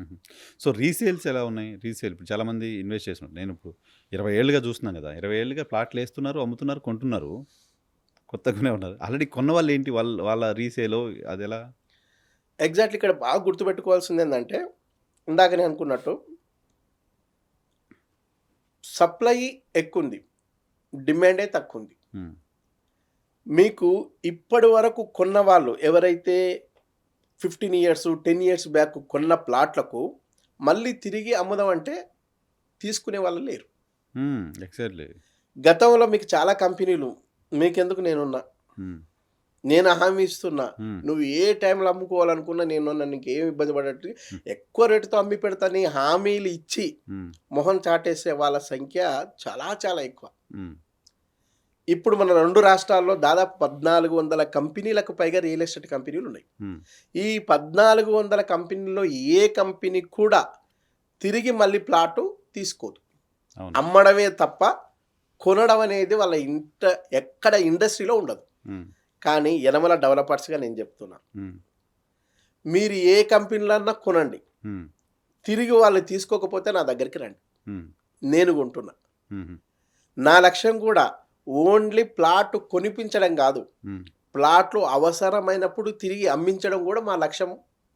హుహు. So, resales ఎలా ఉన్నాయి? రీసేల్ ఇప్పుడు చాలామంది ఇన్వెస్ట్ చేస్తున్నారు. నేను ఇప్పుడు 20 ఏళ్లుగా చూస్తున్నాను గదా! 20 ఏళ్లుగా ప్లాట్‌లేస్తున్నారు, అమ్ముతున్నారు, కొంటున్నారు. కొత్తగానే ఉన్నారు. ఆల్రెడీ కొన్నవాళ్ళేంటి వాళ్ళ రీసేలో అదెలా? ఎగ్జాక్ట్‌లీ ఇక్కడ బాగా గుర్తుపెట్టుకోవాల్సిందేందంటే, ఇందాక నేను అనుకున్నట్టు సప్లై ఎక్కువుంది. డిమాండే తక్కువుంది. హ్మ్. మీకు ఇప్పటి వరకు కొన్నవాళ్ళు ఎవరైతే 15 ఇయర్స్, 10 ఇయర్స్ బ్యాక్ కొన్న ప్లాట్‌లకు మళ్ళీ తిరిగి అమ్ముదామంటే తీసుకునే వాళ్ళు లేరు. ఎగ్జాక్ట్‌లీ. గతంలో మీకు చాలా కంపెనీలు మీకెందుకు నేనున్నా. హ్మ్. నేను హామీ ఇస్తున్నా. హ్మ్. నువ్వు ఏ టైంలో అమ్ముకోవాలనుకున్నా నేనున్నా. నీకేమి ఇబ్బంది పడట్లే. హ్మ్. ఎక్కువ రేట్‌తో అమ్మి పెడతాని హామీలు ఇచ్చి హ్మ్. మొహం చాటేసే వాళ్ళ సంఖ్య చాలా చాలా ఎక్కువ. హ్మ్. ఇప్పుడు మన 2 రాష్ట్రాల్లో దాదాపు 1400 కంపెనీలకు పైగా రియల్ ఎస్టేట్ కంపెనీలున్నాయి. హ్మ్. ఈ 1400 కంపెనీల్లో ఏ కంపెనీ కూడా తిరిగి మళ్ళీ ప్లాటు తీసుకోదు. అవును. అమ్మడమే తప్ప కొనడం అనేది వాళ్ళ ఎక్కడ ఇండస్ట్రీలో ఉండదు. హ్మ్. కానీ యనమల డెవలపర్స్‌గా నేను చెప్తున్నా. హ్మ్. మీరు ఏ కంపెనీలో అన్నా కొనండి. హ్మ్. తిరిగి వాళ్ళు తీసుకోకపోతే నా దగ్గరికి రండి. హ్మ్. నేను కొంటున్నా. హుహు. నా లక్ష్యం కూడా ఓన్లీ ప్లాట్ కొనిపించడం గాదు. హ్మ్. ప్లాట్లు అవసరమైనప్పుడు తిరిగి అమ్మించడం గూడా మా లక్ష్యం